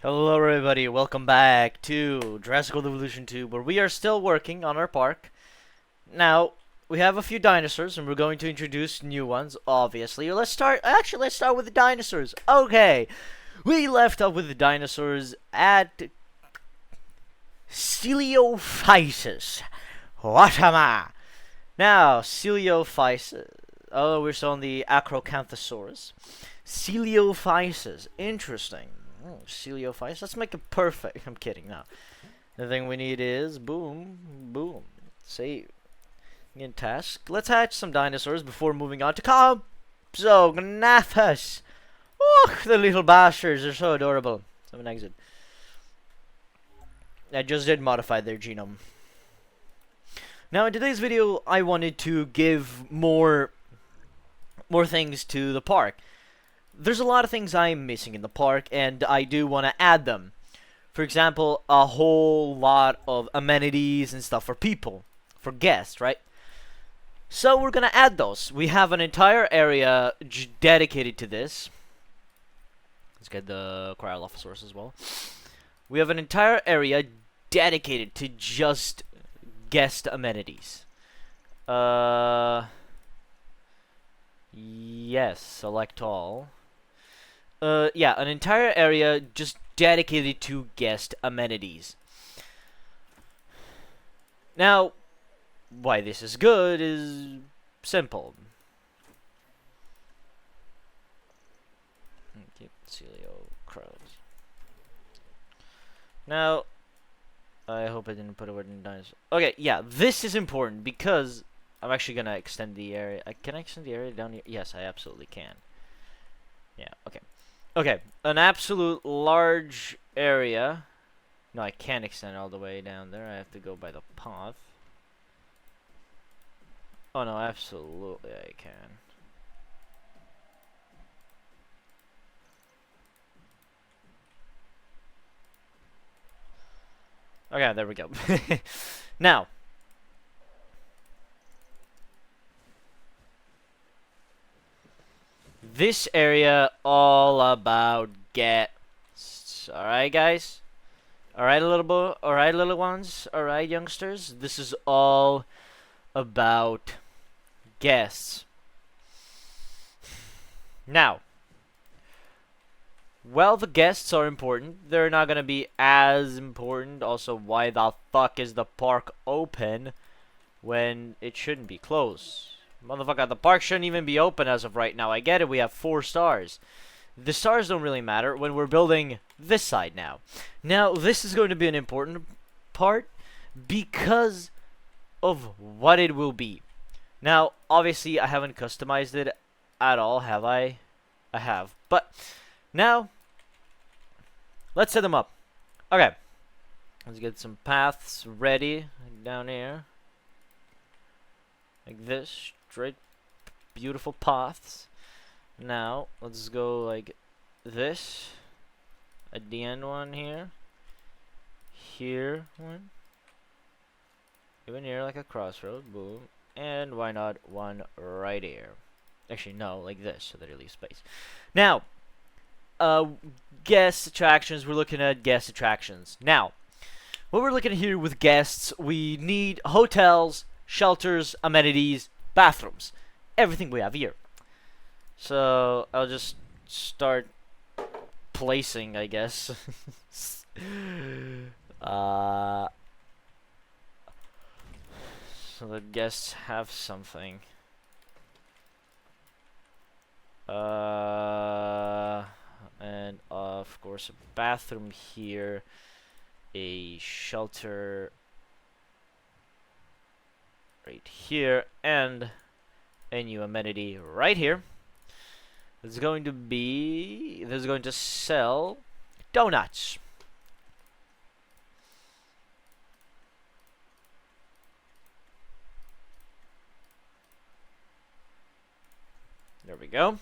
Hello everybody, welcome back to Jurassic Evolution 2, where we are still working on our park. Now, we have a few dinosaurs, and we're going to introduce new ones, obviously. Let's start with the dinosaurs. Okay, we left off with the dinosaurs at Coelophysis. Watama! Now, Coelophysis, oh, we're still on the Acrocanthosaurus. Coelophysis, interesting. Coelophysis. Let's make it perfect. I'm kidding. No. The thing we need is boom, boom. Save. In task. Let's hatch some dinosaurs before moving on to Compsognathus. Oh, the little bastards are so adorable. Have an exit. I just did modify their genome. Now, in today's video, I wanted to give more things to the park. There's a lot of things I'm missing in the park, and I do want to add them. For example, a whole lot of amenities and stuff for people, for guests, right? So we're gonna add those. We have an entire area dedicated to this. Let's get the Cryolophosaurus as well. We have an entire area dedicated to just guest amenities. Yes, select all. Yeah, an entire area just dedicated to guest amenities. Now, why this is good is simple. Okay, Celio crows. Now, I hope I didn't put a word in dinosaur. Okay, yeah, this is important because I'm actually gonna extend the area. Can I extend the area down here? Yes, I absolutely can. Yeah, okay. Okay, an absolute large area. No, I can't extend all the way down there. I have to go by the path. Oh no, absolutely I can. Okay, there we go. Now, this area all about guests. Alright, guys? Alright, alright, little ones? Alright, youngsters? This is all about guests. Now, well, the guests are important. They're not gonna be as important. Also, why the fuck is the park open when it shouldn't be closed? Motherfucker, the park shouldn't even be open as of right now. I get it, we have 4 stars. The stars don't really matter when we're building this side now. Now, this is going to be an important part because of what it will be. Now, obviously, I haven't customized it at all, have I? I have. But, now, let's set them up. Okay. Let's get some paths ready down here. Like this. Straight, beautiful paths. Now, let's go like this. At the end one here. Here one. Even here like a crossroad. Boom. And why not one right here? Actually, no, like this, so that it leaves space. Now, guest attractions. We're looking at guest attractions. Now, what we're looking at here with guests, we need hotels, shelters, amenities, bathrooms. Everything we have here. So, I'll just start placing, I guess. So the guests have something. And of course a bathroom here, a shelter right here, and a new amenity right here. This is going to sell donuts. There we go.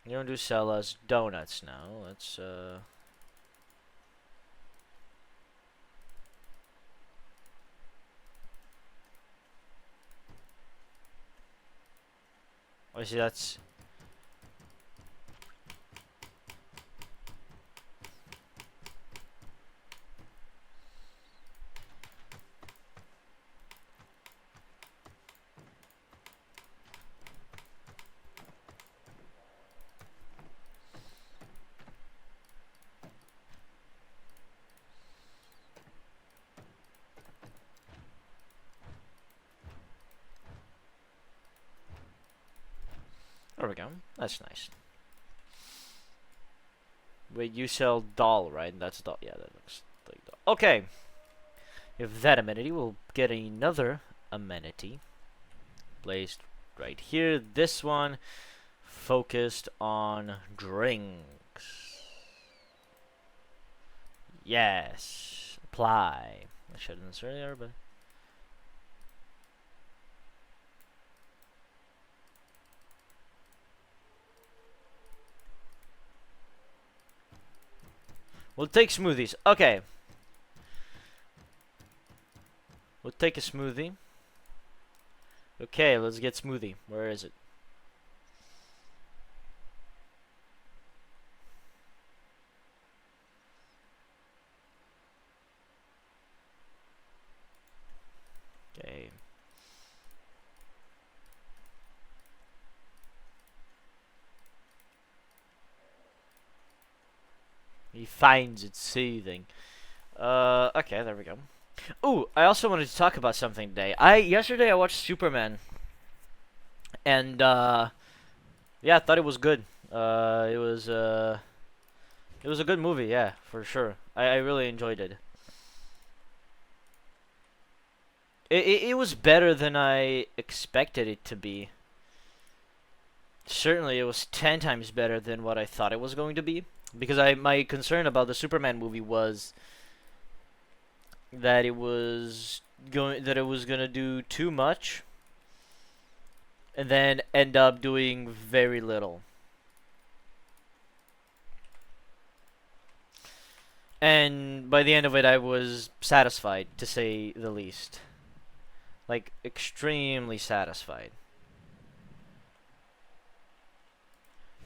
You're going to sell us donuts now. Let's obviously that's There we go. That's nice. Wait, you sell doll, right? That's doll. Yeah, that looks like doll. Okay. If that amenity, we'll get another amenity placed right here. This one focused on drinks. Yes. Apply. I should have done this earlier, but... We'll take smoothies. Okay. We'll take a smoothie. Okay, let's get smoothie. Where is it? Okay. He finds it soothing. Okay, there we go. Ooh, I also wanted to talk about something today. Yesterday I watched Superman, and yeah, I thought it was good. It was a good movie, yeah, for sure. I really enjoyed it. It was better than I expected it to be. Certainly, it was 10 times better than what I thought it was going to be. Because my concern about the Superman movie was that it was gonna do too much and then end up doing very little. And by the end of it, I was satisfied, to say the least. Like, extremely satisfied.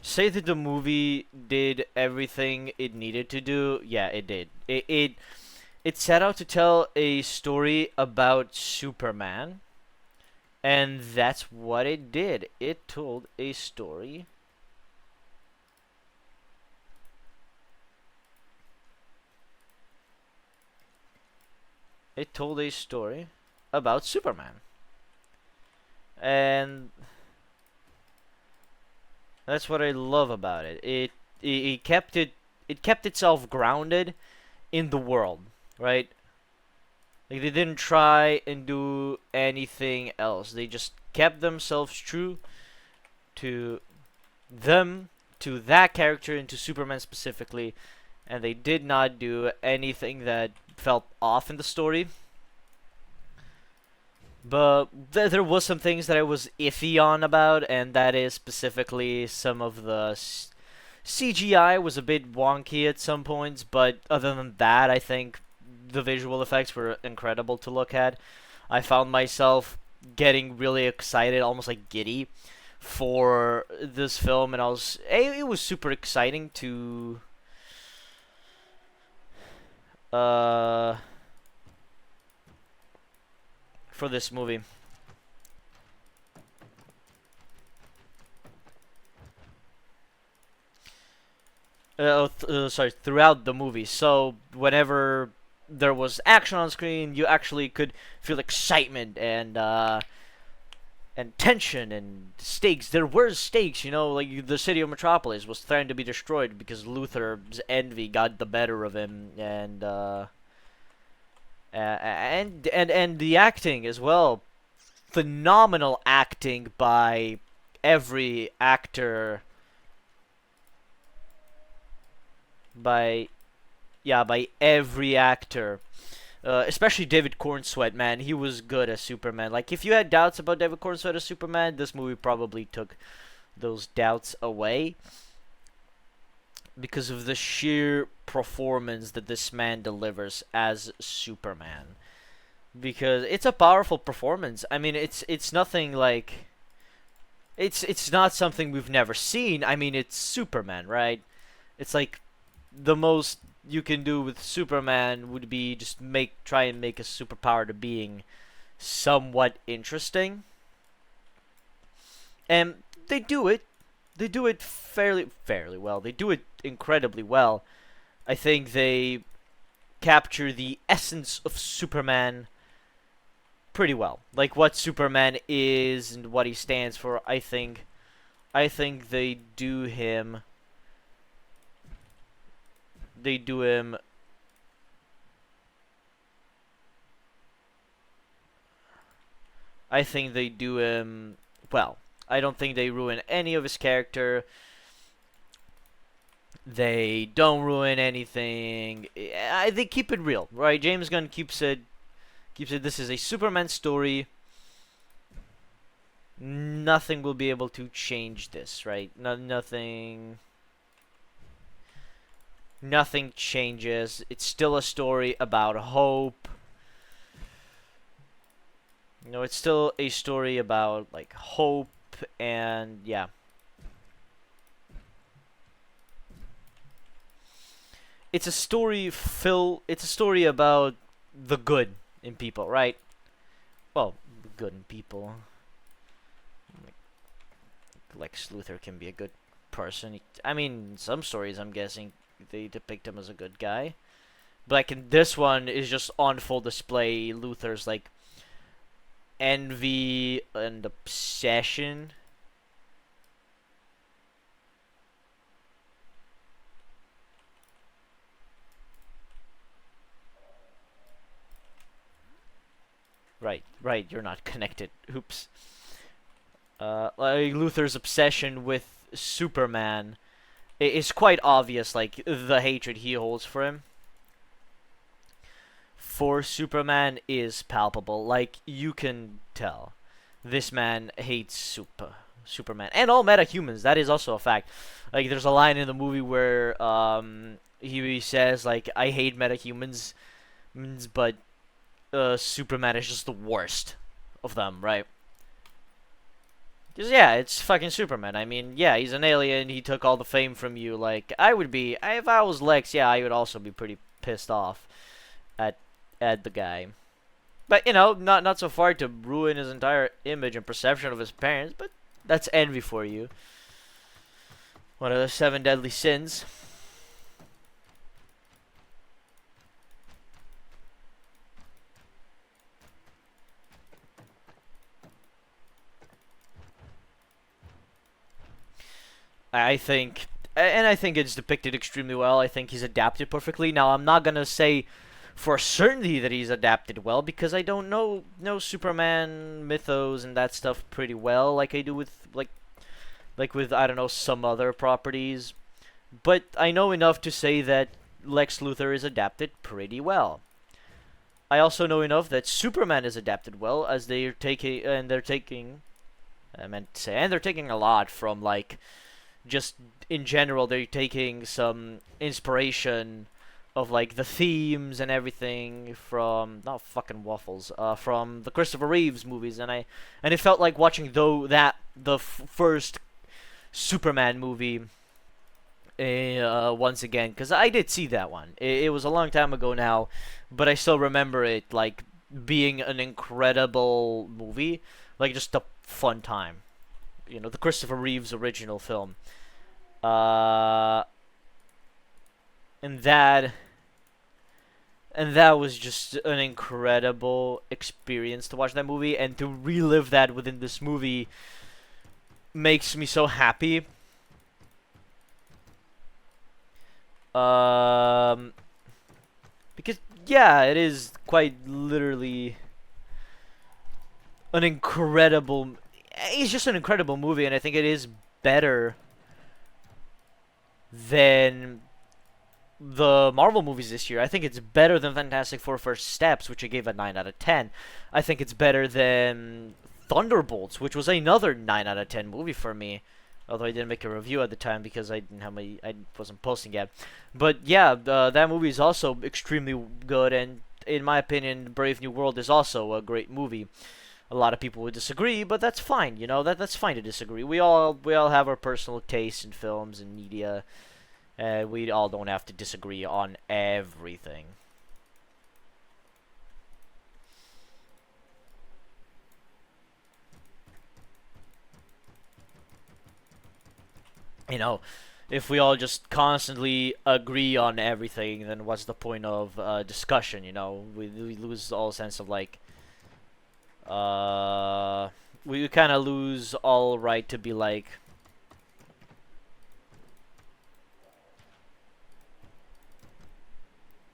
Say that the movie did everything it needed to do. Yeah, it did. It set out to tell a story about Superman, and that's what it did. It told a story. It told a story about Superman. And that's what I love about it. It kept itself grounded in the world, right? Like, they didn't try and do anything else. They just kept themselves true to them, to that character, and to Superman specifically, and they did not do anything that felt off in the story. But there was some things that I was iffy on about, and that is specifically some of the CGI was a bit wonky at some points, but other than that, I think the visual effects were incredible to look at. I found myself getting really excited, almost like giddy, for this film, and it was super exciting to for this movie. Sorry, throughout the movie. So whenever there was action on screen, you actually could feel excitement and tension and stakes. There were stakes, like the city of Metropolis was threatened to be destroyed because Luthor's envy got the better of him, and the acting as well, phenomenal acting by every actor, by every actor, especially David Cornsweet. Man, he was good as Superman. Like, if you had doubts about David Cornsweet as Superman, this movie probably took those doubts away, because of the sheer performance that this man delivers as Superman. Because it's a powerful performance. I mean, it's nothing like, it's not something we've never seen. I mean, it's Superman, right? It's like the most you can do with Superman would be just try and make a superpower to being somewhat interesting. And they do it. They do it fairly well. They do it incredibly well. I think they capture the essence of Superman pretty well. Like, what Superman is and what he stands for, I think I think they do him. They do him. I think they do him well. I don't think they ruin any of his character. They don't ruin anything. They keep it real, right? James Gunn keeps it. This is a Superman story. Nothing will be able to change this, right? Nothing. Nothing changes. It's still a story about hope. It's still a story about like hope and yeah. It's a story about the good in people, right? Well, good in people. Lex Luthor can be a good person. I mean, in some stories I'm guessing they depict him as a good guy. But like in this one is just on full display Luthor's like envy and obsession. Right, you're not connected. Oops. Like Luthor's obsession with Superman is quite obvious, like the hatred he holds for him. For Superman is palpable. Like you can tell. This man hates Superman. And all metahumans, that is also a fact. Like there's a line in the movie where he says like I hate metahumans but Superman is just the worst of them, right? Because, yeah, it's fucking Superman. I mean, yeah, he's an alien. He took all the fame from you. Like, I would be... if I was Lex, yeah, I would also be pretty pissed off at the guy. But, not so far to ruin his entire image and perception of his parents. But that's envy for you. One of the 7 deadly sins. I think, and I think it's depicted extremely well. I think he's adapted perfectly. Now, I'm not gonna say for certainty that he's adapted well because I don't know Superman mythos and that stuff pretty well, like I do with like with I don't know some other properties. But I know enough to say that Lex Luthor is adapted pretty well. I also know enough that Superman is adapted well, as they're taking I meant to say, and they're taking a lot from like just in general they're taking some inspiration of like the themes and everything from not fucking waffles from the Christopher Reeves movies, and it felt like watching the first Superman movie once again, because I did see that one. It was a long time ago now, but I still remember it like being an incredible movie, like just a fun time. The Christopher Reeves original film. And that was just an incredible experience to watch that movie, and to relive that within this movie makes me so happy. Because yeah, it is quite literally an incredible. It's just an incredible movie, and I think it is better than the Marvel movies this year. I think it's better than Fantastic Four First Steps, which I gave a 9 out of 10. I think it's better than Thunderbolts, which was another 9 out of 10 movie for me. Although I didn't make a review at the time because I wasn't posting yet. But yeah, that movie is also extremely good, and in my opinion, Brave New World is also a great movie. A lot of people would disagree, but that's fine. That's fine to disagree. We all have our personal tastes in films and media, and we all don't have to disagree on everything. If we all just constantly agree on everything, then what's the point of discussion? We lose all sense of like. We kind of lose all right to be like,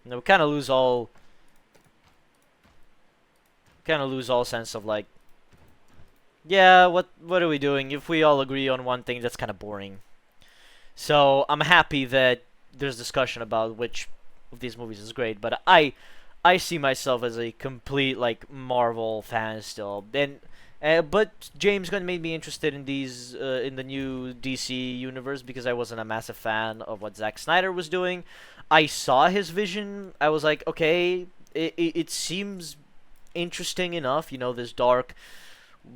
You know, we kind of lose all sense of like, yeah, what are we doing? If we all agree on one thing, that's kind of boring. So I'm happy that there's discussion about which of these movies is great, but I see myself as a complete like Marvel fan still. And but James Gunn made me interested in these in the new DC universe because I wasn't a massive fan of what Zack Snyder was doing. I saw his vision. I was like, okay, it seems interesting enough. You know, this dark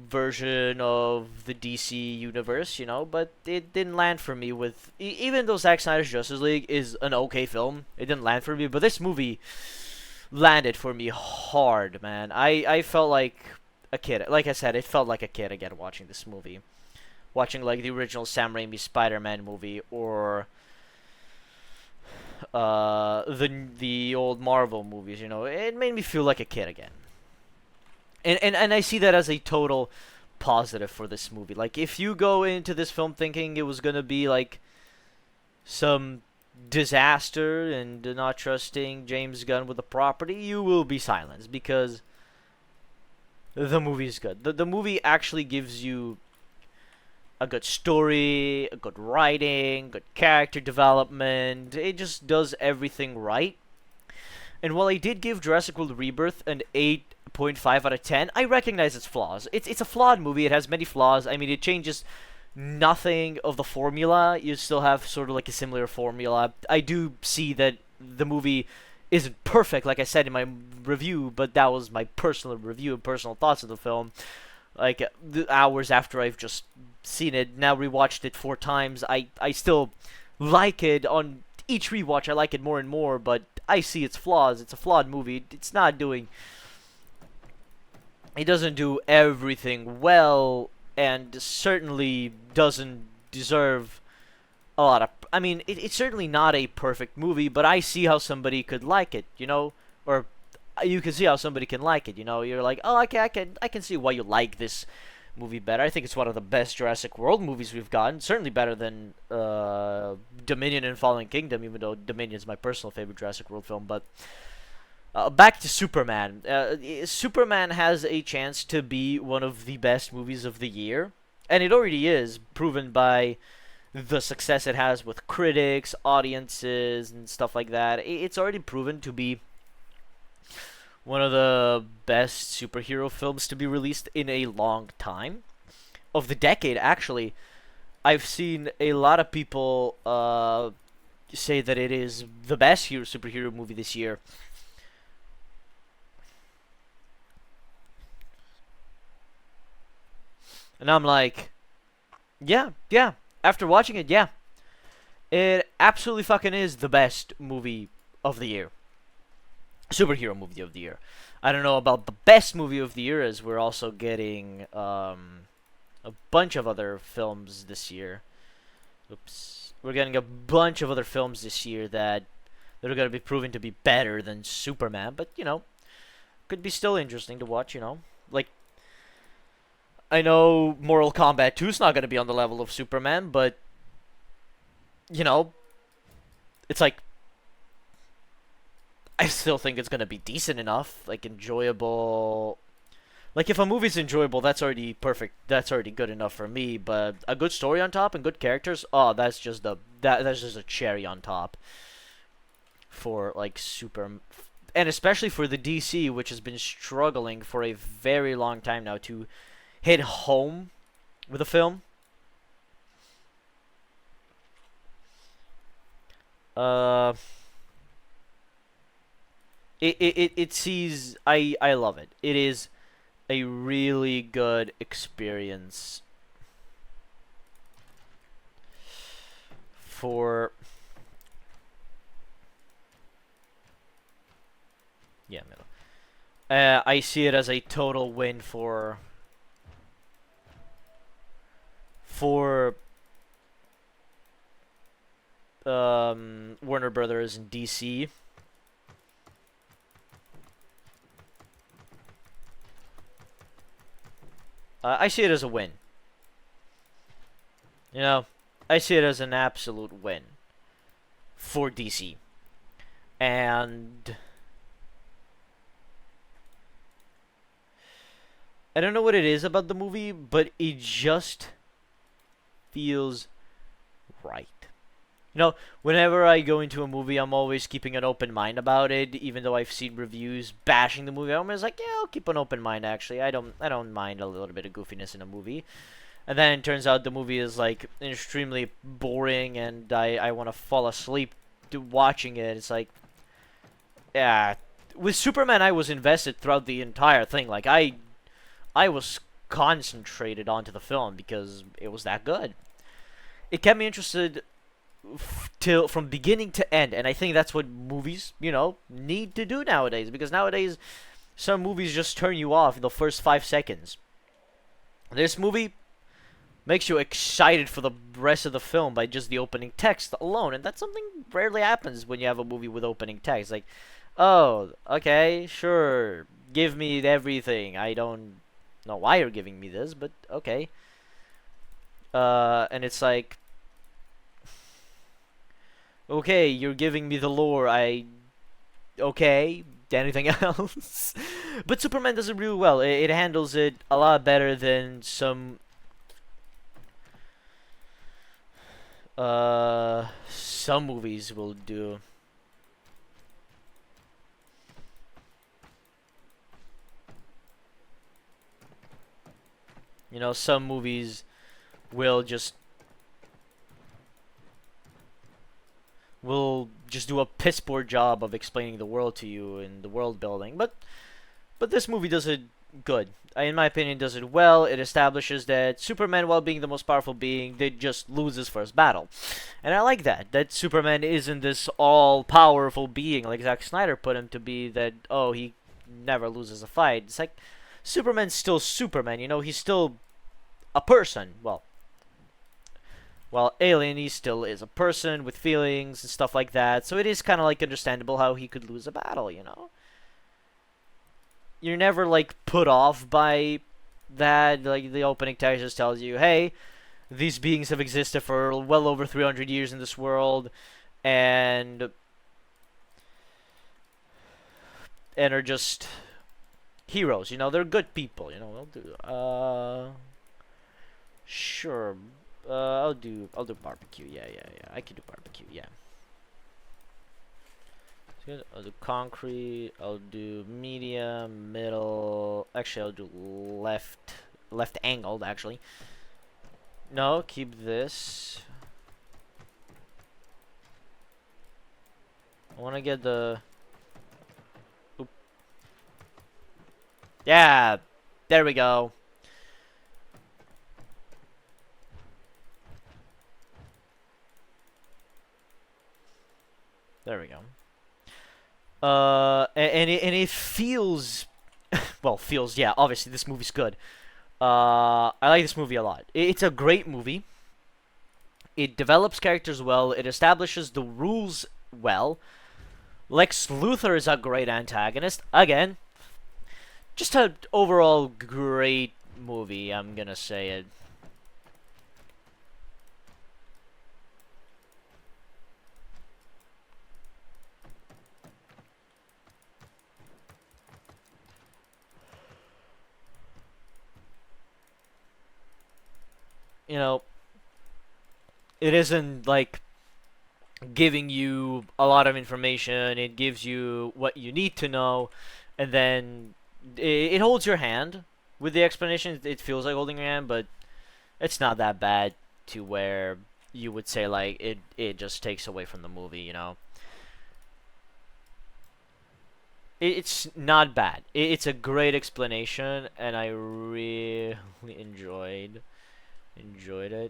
version of the DC universe, you know, but it didn't land for me with even though Zack Snyder's Justice League is an okay film, it didn't land for me, but this movie landed for me hard, man. I felt like a kid. Like I said, it felt like a kid again watching this movie. Watching like the original Sam Raimi Spider-Man movie or the old Marvel movies, you know. It made me feel like a kid again. And I see that as a total positive for this movie. Like, if you go into this film thinking it was gonna be like some disaster and not trusting James Gunn with the property, you will be silenced because the movie is good. The movie actually gives you a good story, a good writing, good character development. It just does everything right. And while I did give Jurassic World Rebirth an 8.5 out of 10, I recognize its flaws. It's a flawed movie. It has many flaws. I mean, it changes nothing of the formula. You still have sort of like a similar formula. I do see that the movie isn't perfect, like I said in my review, but that was my personal review and personal thoughts of the film. Like, the hours after I've just seen it, now rewatched it 4 times, I still like it. On each rewatch, I like it more and more, but I see its flaws. It's a flawed movie. It's not doing... It doesn't do everything well, and certainly doesn't deserve a lot of... I mean, it's certainly not a perfect movie, but I see how somebody could like it, you know? Or you can see how somebody can like it, you know? You're like, oh, okay, I can see why you like this movie better. I think it's one of the best Jurassic World movies we've gotten. Certainly better than Dominion and Fallen Kingdom, even though Dominion is my personal favorite Jurassic World film. But back to Superman. Superman has a chance to be one of the best movies of the year. And it already is, proven by the success it has with critics, audiences, and stuff like that. It's already proven to be one of the best superhero films to be released in a long time. Of the decade, actually. I've seen a lot of people say that it is the best superhero movie this year. And I'm like, yeah. After watching it, yeah. It absolutely fucking is the best movie of the year. Superhero movie of the year. I don't know about the best movie of the year, as we're also getting a bunch of other films this year. Oops. We're getting a bunch of other films this year that are going to be proven to be better than Superman, but, you know, could be still interesting to watch, you know. Like, I know Mortal Kombat 2 is not going to be on the level of Superman, but, you know, it's like, I still think it's going to be decent enough, like, enjoyable. Like, if a movie's enjoyable, that's already perfect. That's already good enough for me, but a good story on top and good characters, oh, that's just that's just a cherry on top for, like, and especially for the DC, which has been struggling for a very long time now to hit home with a film. It sees... I love it. It is a really good experience for... Yeah, middle. I see it as a total win for Warner Brothers and DC. I see it as a win. You know, I see it as an absolute win for DC. And I don't know what it is about the movie, but it just feels right. You know, whenever I go into a movie, I'm always keeping an open mind about it. Even though I've seen reviews bashing the movie, I'm always like, yeah, I'll keep an open mind. Actually, I don't mind a little bit of goofiness in a movie. And then it turns out the movie is like extremely boring, and I want to fall asleep to watching it. It's like, yeah. With Superman, I was invested throughout the entire thing. Like I was concentrated onto the film because it was that good. It kept me interested till from beginning to end, and I think that's what movies, need to do nowadays. Because nowadays, some movies just turn you off in the first 5 seconds. This movie makes you excited for the rest of the film by just the opening text alone, and that's something rarely happens when you have a movie with opening text. Like, oh, okay, sure, give me everything. I don't know why you're giving me this, but okay. And it's like, okay, you're giving me the lore. Okay, anything else? But Superman does it really well. It handles it a lot better than some movies will do. Some movies will just do a piss poor job of explaining the world to you and the world building. But this movie does it good. In my opinion, does it well. It establishes that Superman, while being the most powerful being, did just lose his first battle. And I like that. That Superman isn't this all-powerful being like Zack Snyder put him to be, that, oh, he never loses a fight. It's like, Superman's still Superman, he's still a person. Well, Alien, he still is a person with feelings and stuff like that. So it is kind of like understandable how he could lose a battle. You're never like put off by that. Like the opening text just tells you, hey, these beings have existed for well over 300 years in this world, and are just heroes. They're good people. They'll do. Sure. I'll do barbecue. Yeah. I can do barbecue. Yeah. Good. I'll do concrete. I'll do medium, middle. Actually, I'll do left angled. Actually, no. Keep this. I want to get the. Oop. Yeah. There we go. There we go. And it feels, well, yeah. Obviously, this movie's good. I like this movie a lot. It's a great movie. It develops characters well. It establishes the rules well. Lex Luthor is a great antagonist. Again, just an overall great movie. I'm gonna say it. It isn't like giving you a lot of information. It gives you what you need to know, and then it holds your hand with the explanation. It feels like holding your hand, but it's not that bad to where you would say like it just takes away from the movie. It's not bad. It's a great explanation, and I really enjoyed it.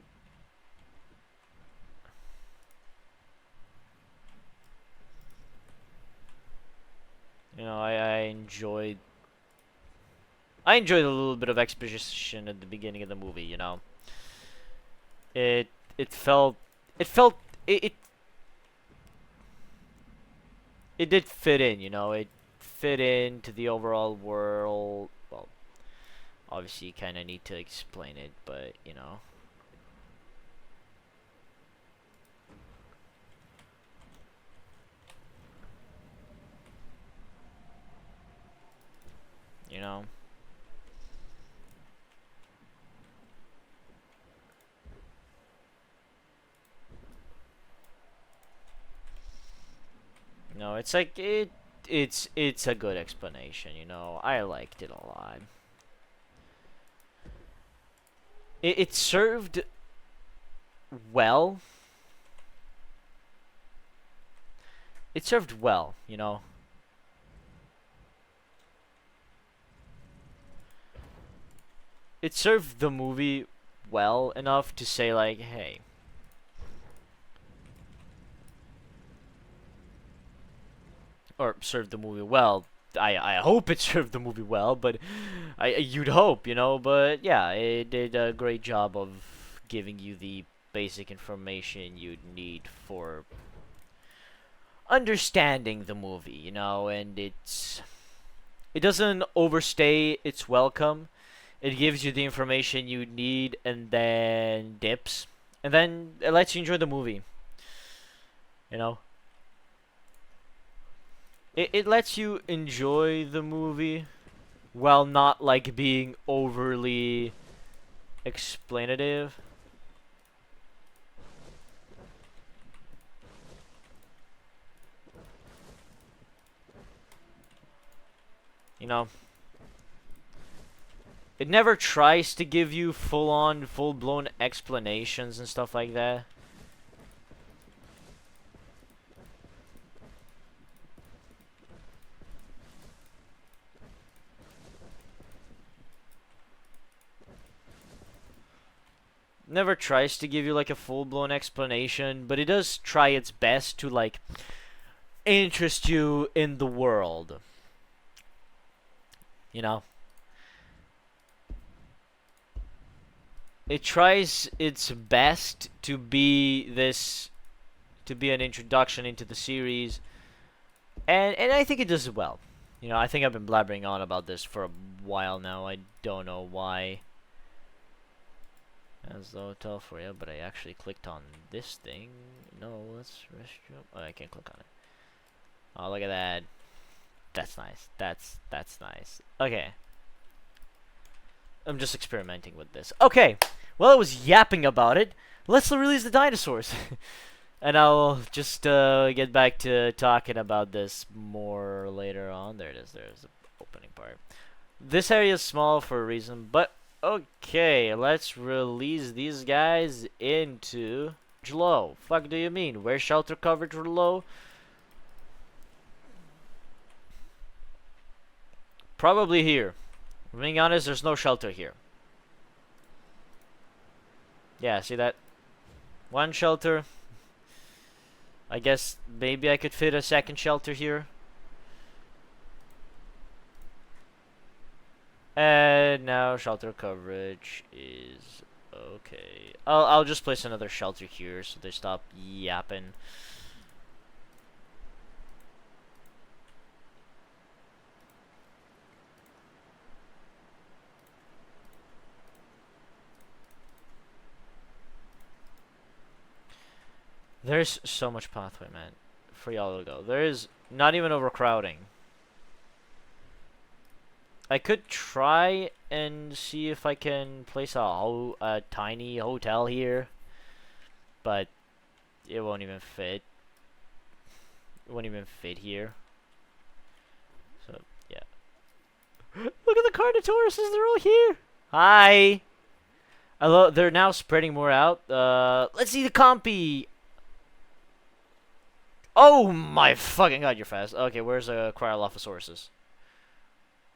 I enjoyed a little bit of exposition at the beginning of the movie. It it felt it it did fit in. It fit into the overall world. Well, obviously you kind of need to explain it, but. you know? No, it's like it's a good explanation, you know. I liked it a lot. It served well. It served well, you know. It served the movie well enough to say like, hey, or served the movie well. I hope it served the movie well, but you'd hope, you know. But yeah, it did a great job of giving you the basic information you'd need for understanding the movie, you know. And it doesn't overstay its welcome. It gives you the information you need and then dips, and then it lets you enjoy the movie, you know. It lets you enjoy the movie while not like being overly explanative. You know, it never tries to give you full-on, full-blown explanations and stuff like that. Never tries to give you like a full-blown explanation, but it does try its best to like interest you in the world. You know? It tries its best to be an introduction into the series, and I think it does well. You know, I think I've been blabbering on about this for a while now. I don't know why. As the hotel for you, but I actually clicked on this thing. No, let's restroom. Oh, I can't click on it. Oh, look at that. That's nice. That's nice. Okay. I'm just experimenting with this. Okay. Well, I was yapping about it. Let's release the dinosaurs. And I'll just get back to talking about this more later on. There it is. There's the opening part. This area is small for a reason, but okay. Let's release these guys into low. Fuck do you mean? Where's shelter coverage low? Probably here. Being honest, there's no shelter here. Yeah, see that? One shelter. I guess maybe I could fit a second shelter here. And now shelter coverage is okay. I'll just place another shelter here so they stop yapping. There's so much pathway, man, for y'all to go. There is not even overcrowding. I could try and see if I can place a tiny hotel here, but it won't even fit. It won't even fit here. So, yeah. Look at the Carnotauruses, they're all here! Hi! Although, they're now spreading more out. Let's see the compy! Oh my fucking god, you're fast. Okay, where's the Cryolophosaurus?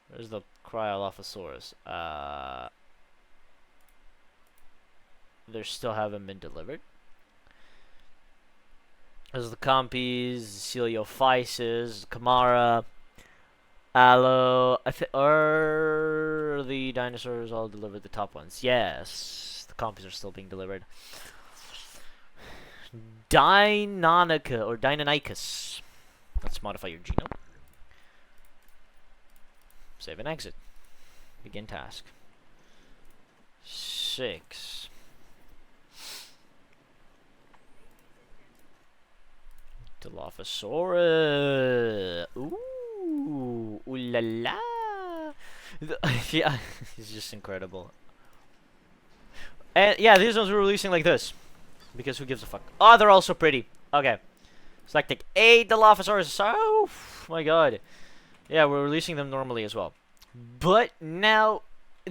Where's the Cryolophosaurus? They still haven't been delivered. There's the compies, Celiophysis, Kamara, Allo. Are the dinosaurs all delivered? The top ones? Yes. The compies are still being delivered. Deinonychus or Deinonychus. Let's modify your genome. Save and exit. Begin task. 6. Dilophosaurus. Ooh. Ooh la la. Yeah, it's just incredible. And yeah, these ones were releasing like this. Because who gives a fuck? Oh, they're also pretty. Okay. Selecting a Dilophosaurus. Oh, my god. Yeah, we're releasing them normally as well. But now,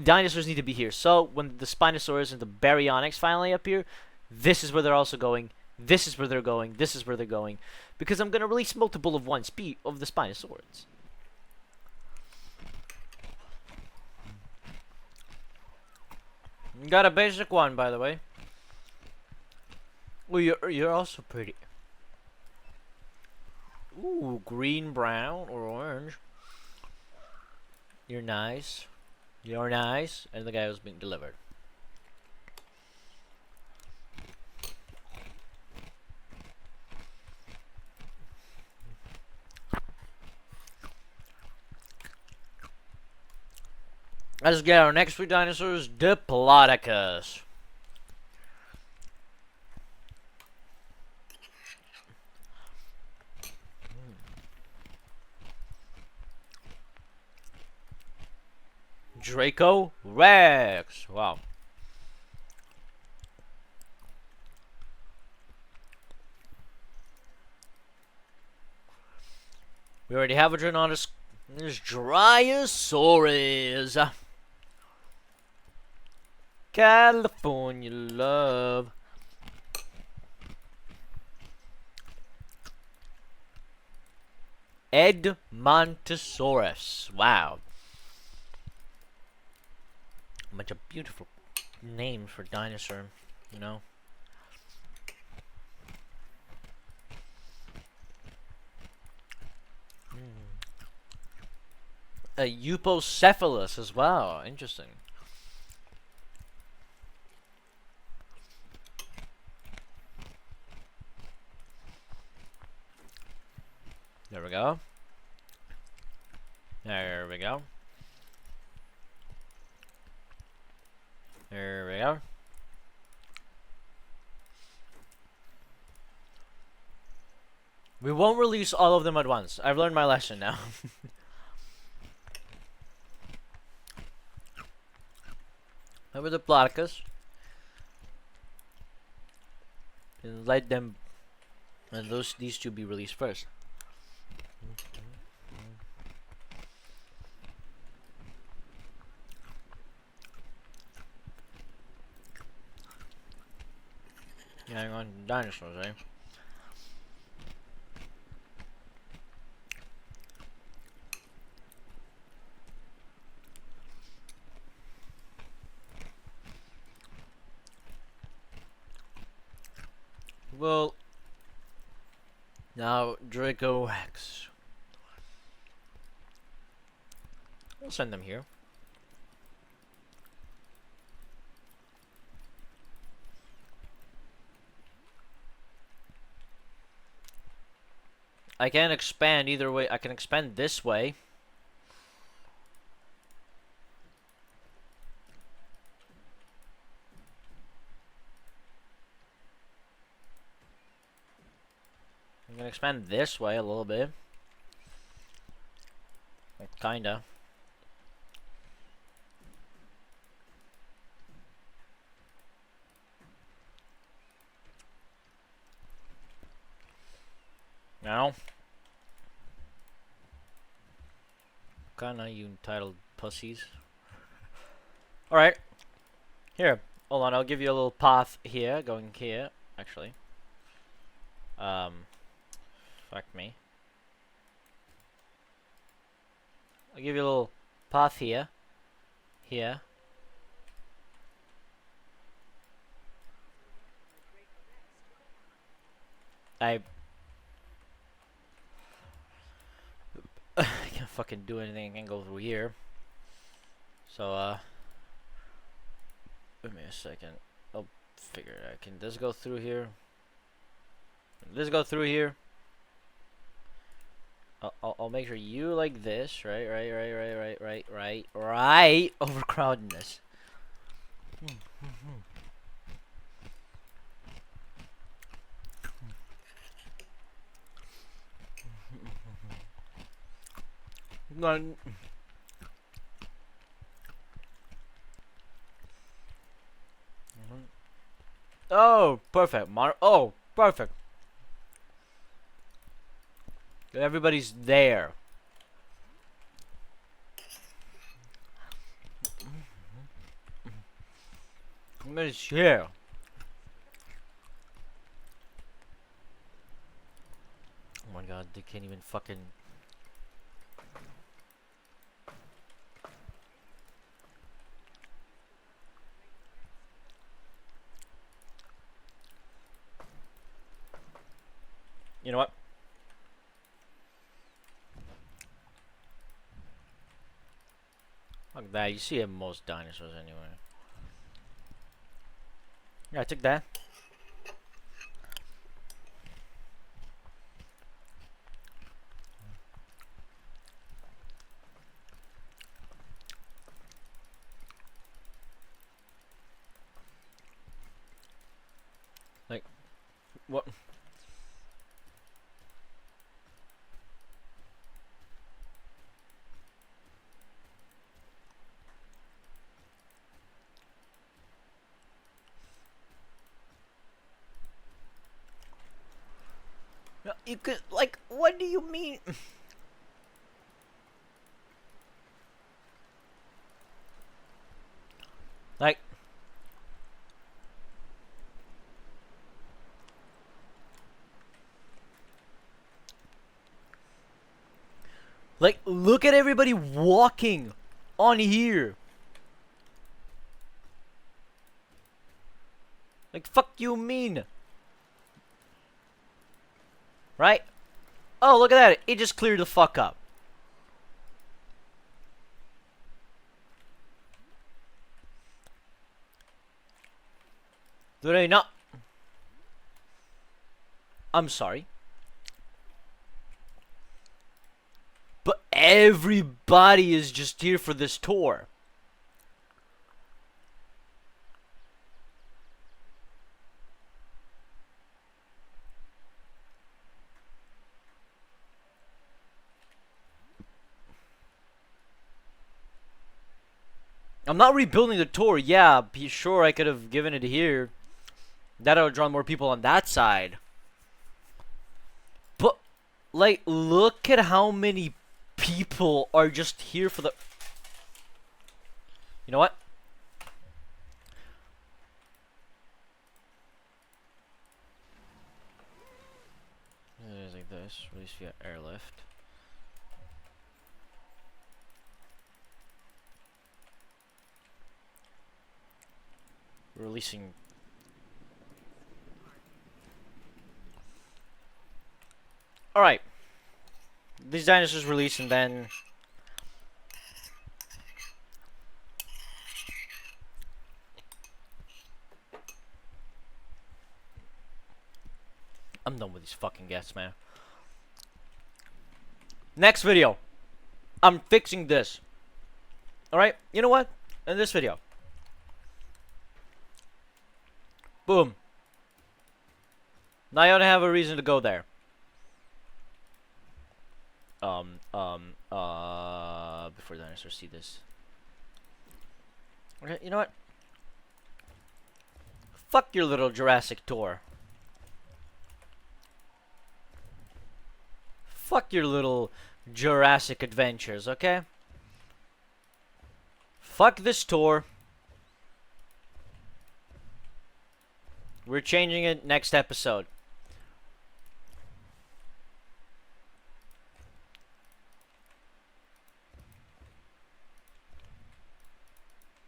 dinosaurs need to be here. So, when the Spinosaurus and the Baryonyx finally appear, this is where they're also going. This is where they're going. This is where they're going. Because I'm going to release multiple of one speed of the Spinosaurs. Got a basic one, by the way. Oh, you're also pretty. Ooh, green, brown, or orange. You're nice. You're nice. And the guy was being delivered. Let's get our next three dinosaurs, Diplodocus. Draco Rex. Wow. We already have a Dronodus. There's Dryosaurus. California love. Edmontosaurus. Wow. A bunch of beautiful names for dinosaur, you know. A Eupocephalus as well. Interesting. There we go. There we go. There we go. We won't release all of them at once. I've learned my lesson now. Over the Diplodocus. And let them and these two be released first. Yeah, hang on, dinosaurs, eh? Well, now Draco Rex. We'll send them here. I can expand either way. I can expand this way. I'm gonna expand this way a little bit. Like, kinda. Now. Kinda, you entitled pussies. Alright. Here. Hold on, I'll give you a little path here, going here, actually. Fuck me. I'll give you a little path here. Here. I can't fucking do anything. I can't go through here. So, give me a second. I'll figure it out. Can this go through here? Can this go through here? I'll make sure you like this. Right. Overcrowdedness. Oh, perfect. Oh, perfect. Everybody's there. Everybody's here. Oh my god, they can't even fucking... You know what? Fuck that, you see it in most dinosaurs anyway. Yeah, I took that. Like, what? No, you could, like, what do you mean? Like, look at everybody walking on here. Like, fuck you mean? Right? Oh, look at that. It just cleared the fuck up. Do they not? I'm sorry. But everybody is just here for this tour. I'm not rebuilding the tour. Yeah, be sure I could have given it here. That would have drawn more people on that side. But, like, look at how many people are just here for the... You know what? It's like this. Release via airlift. Releasing... Alright. These dinosaurs release and then... I'm done with these fucking guests, man. Next video. I'm fixing this. Alright? You know what? In this video. Boom. Now I don't have a reason to go there. Before dinosaurs see this. Okay, you know what? Fuck your little Jurassic tour. Fuck your little Jurassic adventures, okay? Fuck this tour. We're changing it next episode.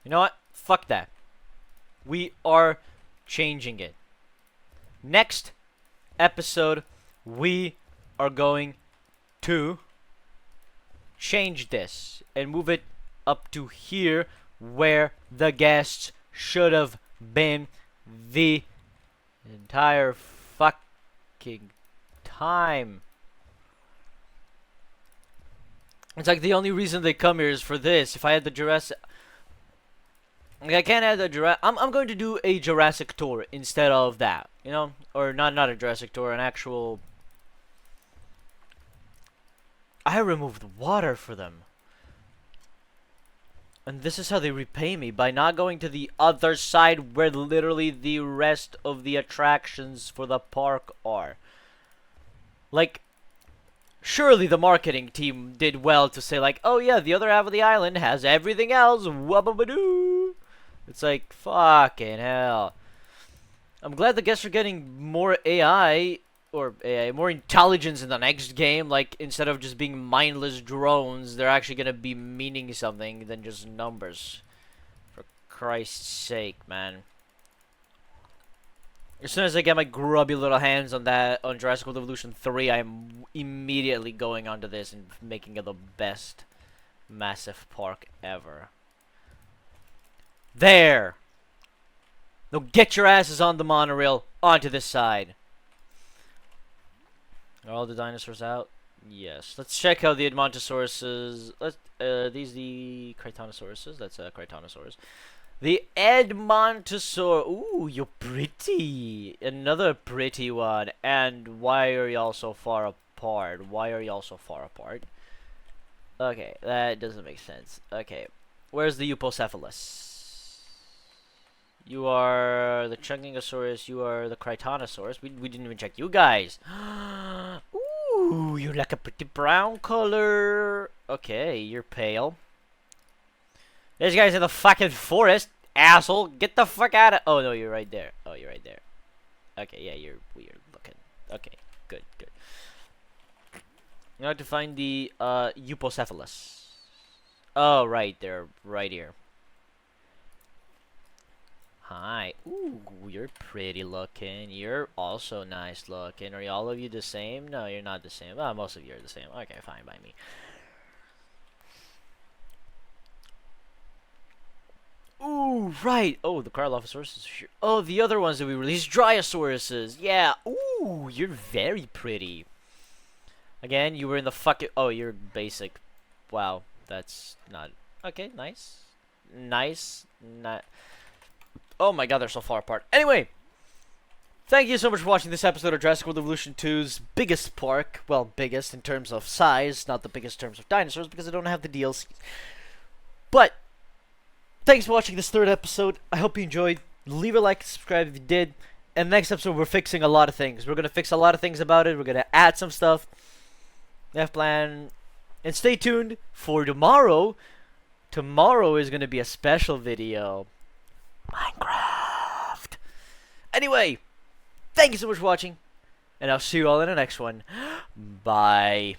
You know what? Fuck that. We are changing it. Next episode, we are going to change this and move it up to here where the guests should have been the entire fucking time. It's like the only reason they come here is for this. If I had the Jurassic... Like, I can't add the Jurassic... I'm going to do a Jurassic tour instead of that. You know? Or not a Jurassic tour, an actual... I removed water for them. And this is how they repay me, by not going to the other side where literally the rest of the attractions for the park are. Like, surely the marketing team did well to say like, oh yeah, the other half of the island has everything else. Wababadoo. It's like, fucking hell. I'm glad the guests are getting more AI, or AI, more intelligence in the next game. Like, instead of just being mindless drones, they're actually gonna be meaning something than just numbers. For Christ's sake, man. As soon as I get my grubby little hands on that, on Jurassic World Evolution 3, I'm immediately going onto this and making it the best massive park ever. There! Now get your asses on the monorail, onto this side. Are all the dinosaurs out? Yes. Let's check how the Edmontosauruses... these the Crichtonosauruses? That's a Crichtonosaurus. The Edmontosaurus. Ooh, you're pretty. Another pretty one. And why are y'all so far apart? Why are y'all so far apart? Okay, that doesn't make sense. Okay, where's the Eupocephalus? You are the Chunkingosaurus. You are the Crichtonosaurus. We didn't even check you guys. Ooh, you're like a pretty brown color. Okay, you're pale. This guy's in the fucking forest, asshole. Get the fuck out of... Oh, no, you're right there. Oh, you're right there. Okay, yeah, you're weird looking. Okay, good, good. You have to find the Eupocephalus. Oh, right, they're right here. Hi. Ooh, you're pretty looking. You're also nice looking. Are all of you the same? No, you're not the same. Well, most of you are the same. Okay, fine by me. Ooh, right. Oh, the Carlophosaurus. Oh, the other ones that we released. Dryasauruses. Yeah. Ooh, you're very pretty. Again, you were in the fucking... Oh, you're basic. Wow, that's not... Okay, nice. Nice. Not... Oh my god, they're so far apart. Anyway, thank you so much for watching this episode of Jurassic World Evolution 2's biggest park. Well, biggest in terms of size, not the biggest in terms of dinosaurs, because I don't have the DLCs. But, thanks for watching this third episode. I hope you enjoyed. Leave a like, subscribe if you did. And next episode, we're fixing a lot of things. We're going to fix a lot of things about it. We're going to add some stuff. We have plan. And stay tuned for tomorrow. Tomorrow is going to be a special video. Minecraft. Anyway, thank you so much for watching, and I'll see you all in the next one. Bye.